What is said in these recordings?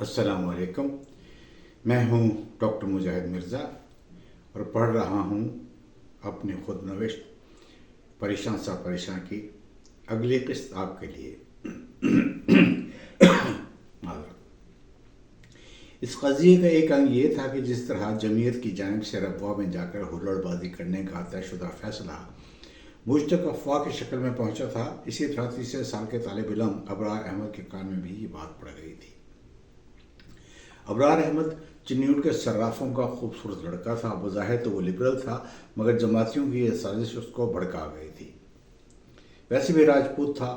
अस्सलाम वालेकुम। मैं हूँ डॉक्टर मुजाहिद मिर्ज़ा और पढ़ रहा हूँ अपनी खुद नविश्त परेशान सा परेशान की अगली किस्त आपके लिए। माज़रत। इस कज़िए का एक अंग ये था कि जिस तरह जमीयत की जानिब से रब्वा में जाकर हुल्लड़बाजी करने का तयशुदा फैसला मुझ तक अफवाह की शक्ल में पहुँचा था, इसी तरह तीसरे साल के तालिब इल्म अबरार अहमद के कान में भी ये बात पड़ गई थी। अबरार अहमद चिन्यूट के सर्राफों का खूबसूरत लड़का था। बज़ाहिर तो वो लिबरल था, मगर जमातियों की यह साजिश उसको भड़का गई थी। वैसे भी राजपूत था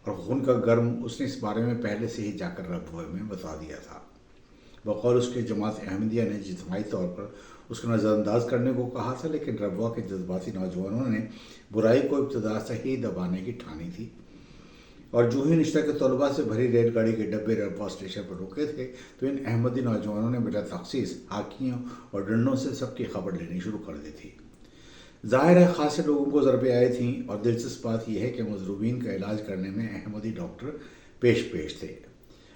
और खून का गर्म, उसने इस बारे में पहले से ही जाकर रब्वे में बता दिया था। बकौल उसके जमात अहमदिया ने जिस्मानी तौर पर उसको नज़रअंदाज करने को कहा था, लेकिन रब्वा के जज्बाती नौजवानों ने बुराई को इब्तदा से ही दबाने की ठानी थी और जो ही निश्ता के तलबा से भरी रेलगाड़ी के डब्बे रब्वा स्टेशन पर रुके थे तो इन अहमदी नौजवानों ने बिला तखसीस हाकियों और डंडों से सबकी खबर लेनी शुरू कर दी थी। ज़ाहिर है खासे लोगों को ज़रबे आई थीं और दिलचस्प बात यह है कि मजरूबीन का इलाज करने में अहमदी डॉक्टर पेश थे।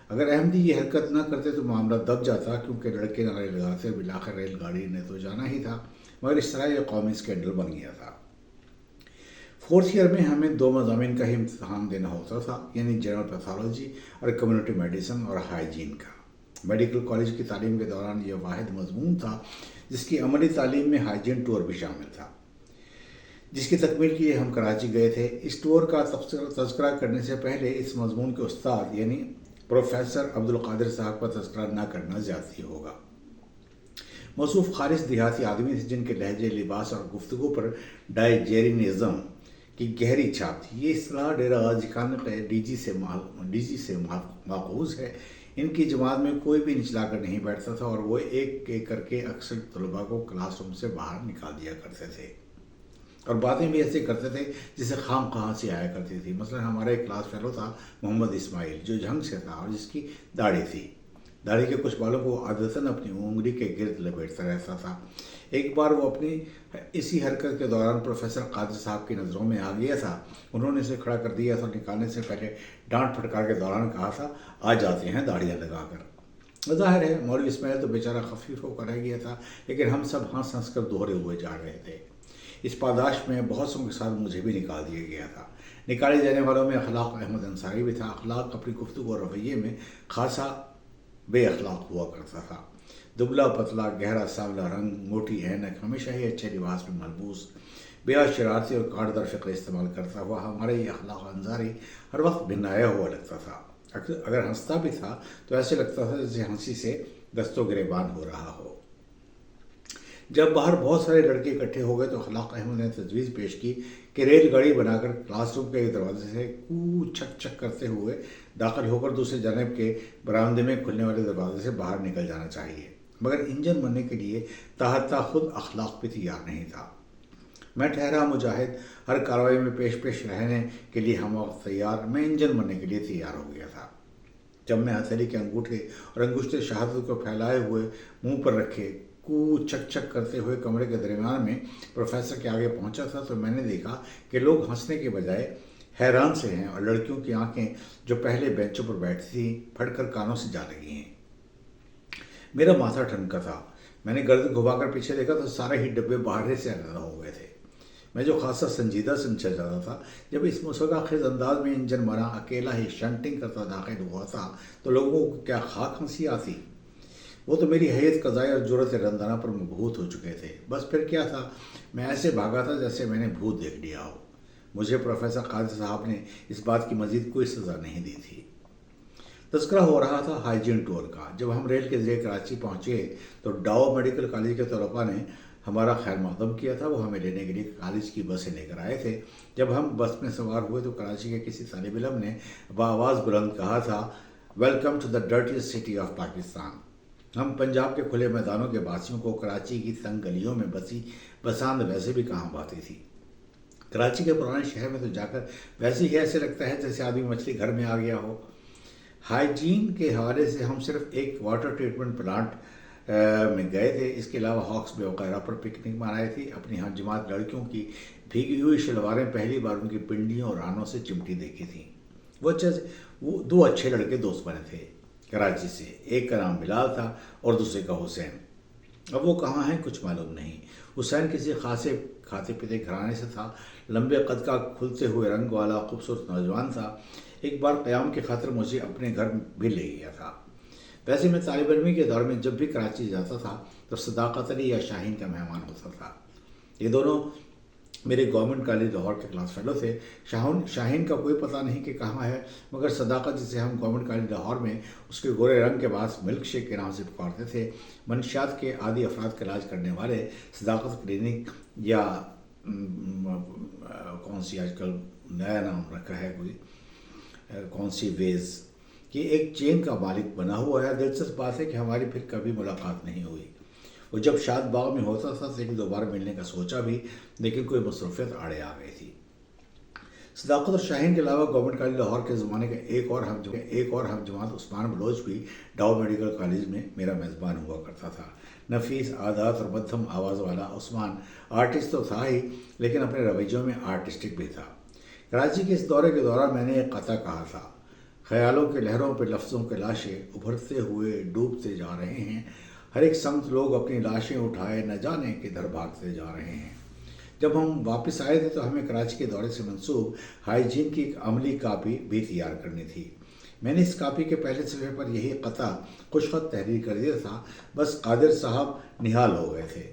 अगर अहमदी ये हरकत न करते तो मामला दब जाता, क्योंकि लड़के नारे लगाते बिलाखिर रेलगाड़ी ने तो जाना ही था, मगर इस तरह यह कौमी स्कैंडल बन गया था। फोर्थ ईयर में हमें 2 मज़ामीन का ही इम्तहान देना होता था, यानी जनरल पैथोलॉजी और कम्युनिटी मेडिसिन और हाइजीन का। मेडिकल कॉलेज की तालीम के दौरान यह वाहिद मजमून था जिसकी अमली तालीम में हाइजीन टूर भी शामिल था, जिसकी तकमील के लिए हम कराची गए थे। इस टूर का तज़किरा करने से पहले इस मजमून के उस्ताद यानी प्रोफेसर अब्दुल कादिर साहब का तज़किरा न करना ज़्यादती होगा। मौसूफ खारिज देहाती आदमी थे जिनके लहजे, लिबास और गुफ्तगू पर डाइजेरिनिज़म की गहरी छाप थी। ये इस्तिलाह डेरा गाजी खान डीजी से माखूज़ है। इनकी जमात में कोई भी निचला कर नहीं बैठता था और वो एक एक करके अक्सर तलबा को क्लासरूम से बाहर निकाल दिया करते थे और बातें भी ऐसे करते थे जिसे खाम कहाँ से आया करती थी। मसलन हमारा एक क्लास फेलो था मोहम्मद इस्माइल, जो झंग से था और जिसकी दाढ़ी थी। दाढ़ी के कुछ बालों को आदतन अपनी उंगली के गिर्द लपेटता रहता था। एक बार वो अपनी इसी हरकत के दौरान प्रोफेसर कादिर साहब की नज़रों में आ गया था। उन्होंने इसे खड़ा कर दिया था। निकालने से पहले डांट फटकार के दौरान कहा था, आ जाते हैं दाढ़ियाँ लगाकर। ज़ाहिर है मौलवी इस्माइल तो बेचारा खफीफ होकर रह गया था, लेकिन हम सब हंस हंस कर दोहरे हुए जा रहे थे। इस पादाश में बहुत सौ के साथ मुझे भी निकाल दिया गया था। निकाले जाने वालों में अखलाक अहमद अंसारी भी था। अखलाक अपनी गुफ्तगू और रवैये में खासा बेअखलाक हुआ करता था। दुबला पतला, गहरा सांवला रंग, मोटी ऐनक, हमेशा ही अच्छे लिबास में मलबूस, बेहद शरारती और काटदार फ़िक्र इस्तेमाल करता हुआ हमारे ये अखलाक अंसारी हर वक्त भिन्नाया हुआ लगता था। अगर हंसता भी था तो ऐसे लगता था जैसे हंसी से दस्तों गिरेबान हो रहा हो। जब बाहर बहुत सारे लड़के इकट्ठे हो गए तो अखलाक अहमद ने तजवीज़ पेश की कि रेलगाड़ी बनाकर क्लासरूम के दरवाजे से कूद छक छक करते हुए दाखिल होकर दूसरे जानब के बरामदे में खुलने वाले दरवाजे से बाहर निकल जाना चाहिए। मगर इंजन बनने के लिए ताहता खुद अखलाक भी तैयार नहीं था। मैं ठहरा मुजाहिद, हर कार्रवाई में पेश रहने के लिए हम वक्त तैयार। मैं इंजन बनने के लिए तैयार हो गया था। जब मैं हथेली के अंगूठे और अंगुश्ते शहादत को फैलाए हुए मुंह पर रखे कूद छक छक करते हुए कमरे के दरमियान में प्रोफेसर के आगे पहुंचा था तो मैंने देखा कि लोग हंसने के बजाय हैरान से हैं और लड़कियों की आंखें जो पहले बेंचों पर बैठी थी फटकर कानों से जा लगी हैं। मेरा माथा ठनका था। मैंने गर्द घुमाकर पीछे देखा तो सारे ही डब्बे बाहर से अलग हो गए थे। मैं जो खासा संजीदा समझा जाता था, जब इस मुसक्काखेज़ अंदाज में इंजन बना अकेला ही शंटिंग करता दाखिल हुआ था तो लोगों को क्या खाक हंसी आती। वो तो मेरी हैयत कज़ाई और जुर्रत रंदाना पर मबहूत हो चुके थे। बस फिर क्या था, मैं ऐसे भागा था जैसे मैंने भूत देख लिया हो। मुझे प्रोफेसर कादिर साहब ने इस बात की मज़ीद कोई सज़ा नहीं दी थी। तज़किरा हो रहा था हाइजीन टूर का। जब हम रेल के ज़रिए कराची पहुँचे तो डाओ मेडिकल कॉलेज के तलबा ने हमारा खैर मकदम किया था। वो हमें लेने के लिए कॉलेज की बसें लेकर आए थे। जब हम बस में सवार हुए तो कराची के किसी तालिब इल्म ने बाआवाज़ बुलंद कहा था, welcome to the dirtiest city of Pakistan. हम पंजाब के खुले मैदानों के वासियों को कराची की तंग गलियों में बसी बसांद वैसे भी कहाँ पाती थी। कराची के पुराने शहर में तो जाकर वैसे ही ऐसे लगता है जैसे आदमी मछली घर में आ गया हो। हाइजीन के हवाले से हम सिर्फ एक वाटर ट्रीटमेंट प्लांट में गए थे। इसके अलावा हॉक्स बे वगैरह पर पिकनिक मनाई थी। अपनी हम जमात लड़कियों की भीगी हुई शलवारें पहली बार उनकी पिंडियों और रानों से चिमटी देखी थी। वो 2 अच्छे लड़के दोस्त बने थे। कराची से। एक का नाम बिलाल था और दूसरे का हुसैन। अब वो कहाँ हैं कुछ मालूम नहीं। हुसैन किसी खासे खाते पीते घराने से था, लंबे कद का, खुलते हुए रंग वाला खूबसूरत नौजवान था। एक बार क़याम की खातिर मुझे अपने घर भी ले गया था। वैसे मैं तालिब इल्मी के दौर में जब भी कराची जाता था तो सदाकत अली या शाहीन का मेहमान होता था। ये दोनों मेरे गवर्नमेंट कॉलेज लाहौर के क्लास फेलो थे। शाहीन का कोई पता नहीं कि कहाँ है, मगर सदाकत जिसे हम गवर्नमेंट कॉलेज लाहौर में उसके गोरे रंग के पास मिल्क शेक के नाम से पुकारते थे, मनशियात के आदि अफराद का इलाज करने वाले सदाकत क्लिनिक या कौन सी आजकल नया नाम रखा है कोई, कौन सी वेज कि एक चेन का मालिक बना हुआ है। दिलचस्प बात है कि हमारी फिर कभी मुलाकात नहीं हुई। वो जब शाद बाग में होता था तो एक दो बार मिलने का सोचा भी, लेकिन कोई मसरूफियत आड़े आ गई थी। सदाकत और शाहीन के अलावा गवर्नमेंट कॉलेज लाहौर के ज़माने का एक और हम जमात उस्मान बलोच भी डाउ मेडिकल कॉलेज में मेरा मेज़बान हुआ करता था। नफीस आदात और मध्यम आवाज़ वाला उस्मान आर्टिस्ट तो था ही, लेकिन अपने रवैयों में आर्टिस्टिक भी था। कराची के इस दौरे के दौरान मैंने एक कथा कहा था, ख्यालों के लहरों पर लफ्ज़ों के लाशें उभरते हुए डूबते जा रहे हैं, हर एक समत लोग अपनी लाशें उठाए न जाने किधर भागते जा रहे हैं। जब हम वापस आए थे तो हमें कराची के दौरे से मंसूब हाइजीन की एक अमली कापी भी तैयार करनी थी। मैंने इस कापी के पहले सफ़े पर यही कता खुशखत तहरीर कर दिया था, बस कादिर साहब निहाल हो गए थे।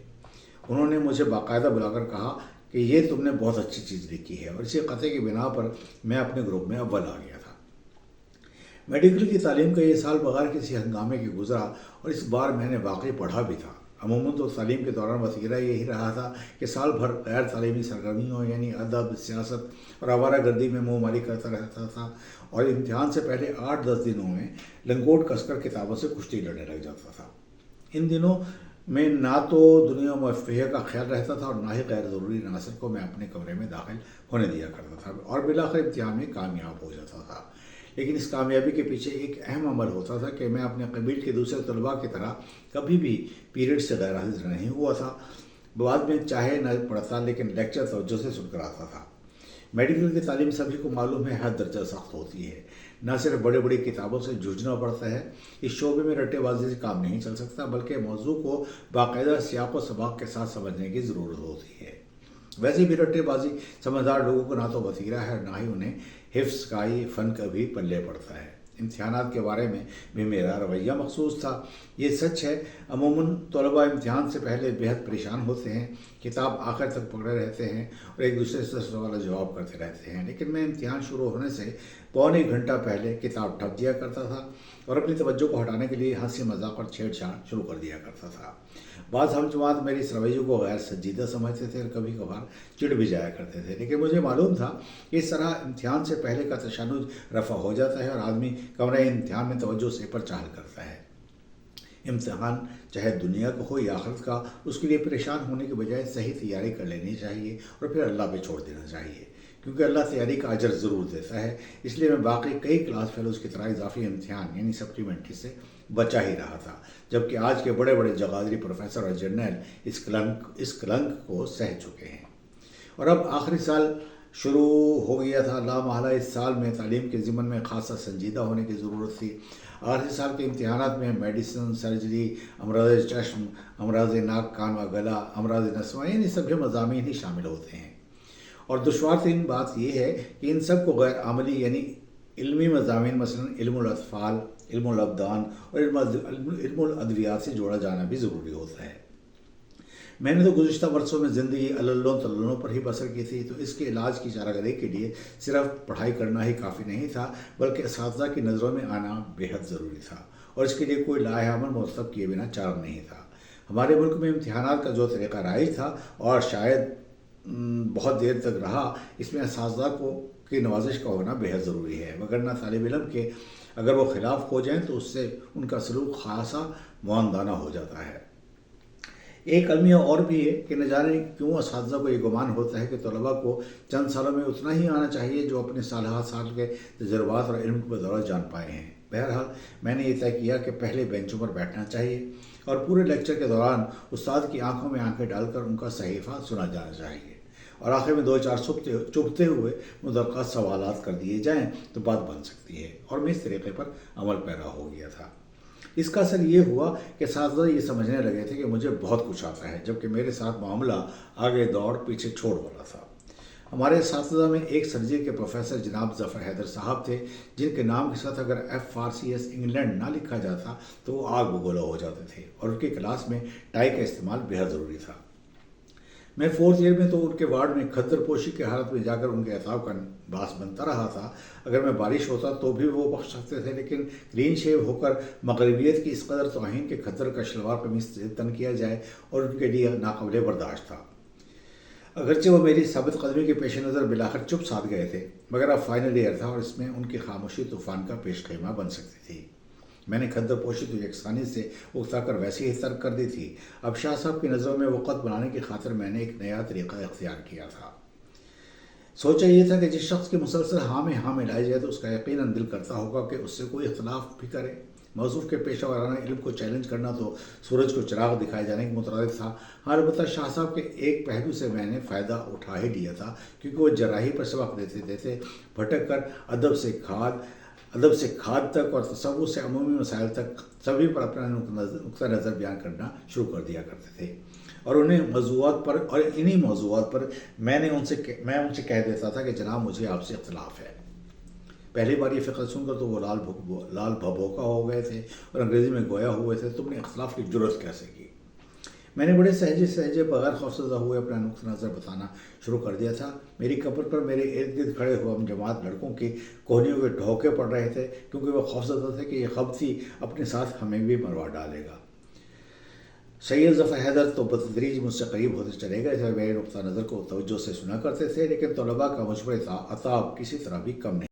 उन्होंने मुझे बाकायदा बुलाकर कहा कि ये तुमने बहुत अच्छी चीज़ लिखी है, और इसी कते की बिना पर मैं अपने ग्रुप में अव्वल आ गया था। मेडिकल की तालीम का ये साल बगैर किसी हंगामे के गुजरा, और इस बार मैंने वाकई पढ़ा भी था। अमूमन तो तालीम के दौरान वतीरा यही रहा था कि साल भर गैर तालीमी सरगर्मियों यानी अदब, सियासत और आवारा गर्दी में मुँह मारी करता रहता था, और इम्तिहान से पहले 8-10 दिनों में लंगोट कसकर किताबों से कुश्ती लड़ने लग जाता था। इन दिनों में ना तो दुनिया में फ़िक़्ह का ख्याल रहता था और ना ही गैर ज़रूरी नासिर को मैं अपने कमरे में दाखिल होने दिया करता था, और बिलाखिर इम्तिहान में कामयाब हो जाता था। लेकिन इस कामयाबी के पीछे एक अहम अमल होता था कि मैं अपने कबील के दूसरे तलबा की तरह कभी भी पीरियड से गैर हाजिर नहीं हुआ था। बाद में चाहे न पढ़ता, लेकिन लेक्चर तवज्जो से सुनकर आता था। मेडिकल की तालीम सभी को मालूम है हद दर्जा सख्त होती है। न सिर्फ बड़े बड़ी किताबों से जूझना पड़ता है, इस शोबे में रट्टेबाजी से काम नहीं चल सकता, बल्कि मौजू को बाकायदा सियाक व सबाक के साथ समझने की ज़रूरत होती है। वैसे भी रट्टेबाजी समझदार लोगों को ना तो वसीला है, ना ही उन्हें हिफ्ज़ का फ़न का भी पल्ले पड़ता है। इम्तिहानात के बारे में भी मेरा रवैया मखसूस था। ये सच है, अमूमन तलबा इम्तिहान से पहले बेहद परेशान होते हैं, किताब आखिर तक पकड़े रहते हैं और एक दूसरे से सवाल जवाब करते रहते हैं। लेकिन मैं इम्तिहान शुरू होने से पौने घंटा पहले किताब ठप दिया करता था और अपनी तवज्जो को हटाने के लिए हंसी मजाक और छेड़छाड़ शुरू कर दिया करता था। बाद हम जमात मेरी इस रवैये को गैर संजीदा समझते थे और कभी कभार चिढ़ भी जाया करते थे, लेकिन मुझे मालूम था कि इस तरह इम्तिहान से पहले का तशन्नुज रफ़ा हो जाता है और आदमी कमरे इम्तिहान में तवज्जो से पर चाहल करता है। इम्तिहान चाहे दुनिया का हो या आखिरत का, उसके लिए परेशान होने के बजाय सही तैयारी कर लेनी चाहिए और फिर अल्लाह पे छोड़ देना चाहिए, क्योंकि अल्लाह तैयारी का अजर ज़रूर देता है। इसलिए मैं बाकी कई क्लास फेलोज़ की तरह इजाफी इम्तिहान यानी सप्लीमेंट्री से बचा ही रहा था, जबकि आज के बड़े बड़े जगादरी प्रोफेसर और जर्नल इस कलंक को सह चुके हैं। और अब आखिरी साल शुरू हो गया था। लामहला इस साल में तालीम के ज़िम्मन में खासा संजीदा होने की ज़रूरत थी। आखिरी साल के इम्तिहानात में मेडिसिन, सर्जरी, अमराज चश्म, अमराज नाक कान व गला, अमराज नस्वा, यानी सभी मज़ामीन ही शामिल होते हैं। और दुश्वार तीन बात यह है कि इन सब को गैर अमली यानी इल्मी मज़ामीन मसलन इल्मुल अत्फ़ाल, इल्मुल अब्दान और इल्मुल अद्वियात से जोड़ा जाना भी ज़रूरी होता है। मैंने तो गुज़िश्ता वर्षों में ज़िंदगी अल्लों तल्लों पर ही बसर की थी, तो इसके इलाज की चारागरी के लिए सिर्फ पढ़ाई करना ही काफ़ी नहीं था, बल्कि असातिज़ा की नज़रों में आना बेहद ज़रूरी था, और इसके लिए कोई लाहेअमल मुरतब किए बिना चारा नहीं था। हमारे मुल्क में इम्तिहानात का जो तरीक़ा राइज था और शायद बहुत देर तक रहा, इसमें असातिज़ा की नवाजिश का होना बेहद ज़रूरी है, वगरना तालिब इल्म के अगर वो ख़िलाफ़ हो जाएँ तो उससे उनका सलूक खासा मुआंदाना हो जाता है। एक अलमिया और भी है कि न जाने क्यों असातिज़ा को ये गुमान होता है कि तलबा को चंद सालों में उतना ही आना चाहिए जो अपने साल के तजुर्बात और इल्म के बदौलत जान पाए हैं। बहरहाल मैंने ये तय किया कि पहले बेंचों पर बैठना चाहिए और पूरे लेक्चर के दौरान उस्ताद की आंखों में आंखें डालकर उनका सहीफ़ा सुना जाना चाहिए। اور آخر میں 2-4 چبھتے ہوئے متعلقہ سوالات کر دیے جائیں تو بات بن سکتی ہے، اور میں اس طریقے پر عمل پیرا ہو گیا تھا۔ اس کا اثر یہ ہوا کہ اساتذہ یہ سمجھنے لگے تھے کہ مجھے بہت کچھ آتا ہے، جبکہ میرے ساتھ معاملہ آگے دوڑ پیچھے چھوڑ والا تھا۔ ہمارے اساتذہ میں ایک سرجری کے پروفیسر جناب ظفر حیدر صاحب تھے، جن کے نام کے ساتھ اگر FRCS انگلینڈ نہ لکھا جاتا تو وہ آگ بگولا ہو جاتے تھے، اور ان کی کلاس میں ٹائی کا استعمال بہت ضروری تھا۔ میں 4th ایئر میں تو ان کے وارڈ میں کھدر پوشی کی حالت میں جا کر ان کے اعصاب کا باعث بنتا رہا تھا۔ اگر میں بارش ہوتا تو بھی وہ بخش سکتے تھے، لیکن کلین شیو ہو کر مغربیت کی اس قدر توہین کے کھدر کا شلوار قمیص تن کیا جائے اور ان کے لیے ناقابل برداشت تھا۔ اگرچہ وہ میری ثابت قدمی کے پیش نظر بلاخر چپ ساتھ گئے تھے، مگر اب فائنل ایئر تھا اور اس میں ان کی خاموشی طوفان کا پیش خیمہ بن سکتی تھی۔ میں نے کھدر پوشی تو یکسانی سے اکتا کر ویسے ہی ترک کر دی تھی۔ اب شاہ صاحب کی نظروں میں وقت بنانے کی خاطر میں نے ایک نیا طریقہ اختیار کیا تھا۔ سوچا یہ تھا کہ جس شخص کی مسلسل ہاں میں ہاں ملائی جائے تو اس کا یقیناً دل کرتا ہوگا کہ اس سے کوئی اختلاف بھی کرے۔ موصوف کے پیشہ ورانہ علم کو چیلنج کرنا تو سورج کو چراغ دکھائے جانے کے مترادف تھا۔ ہاں، البتہ شاہ صاحب کے ایک پہلو سے میں نے فائدہ اٹھا ہی لیا تھا، کیونکہ وہ جراحی پر سبق دیتے بھٹک کر ادب سے کھاد تک اور تصور سے عمومی مسائل تک سبھی پر اپنا نقطہ نظر بیان کرنا شروع کر دیا کرتے تھے، اور انہی موضوعات پر میں ان سے کہہ دیتا تھا کہ جناب مجھے آپ سے اختلاف ہے۔ پہلی بار یہ فقہ سن کر تو وہ لال بھبوکا ہو گئے تھے اور انگریزی میں گویا ہوئے تھے، تم نے اختلاف کی جرت کیسے کی؟ میں نے بڑے سہجے بغیر خوفزدہ ہوئے اپنا نقطہ نظر بتانا شروع کر دیا تھا۔ میری قبر پر میرے ارد گرد کھڑے ہوئے ہم جماعت لڑکوں کی کوہنیوں کے ڈھوکے پڑ رہے تھے، کیونکہ وہ خوفزدہ تھے کہ یہ خبطی اپنے ساتھ ہمیں بھی مروا ڈالے گا۔ سید ظفر حیدر تو بتدریج مجھ سے قریب ہوتے چلے گئے تھے، میرے نقطہ نظر کو توجہ سے سنا کرتے تھے، لیکن طلباء کا مجبور عطاب کسی طرح بھی کم نہیں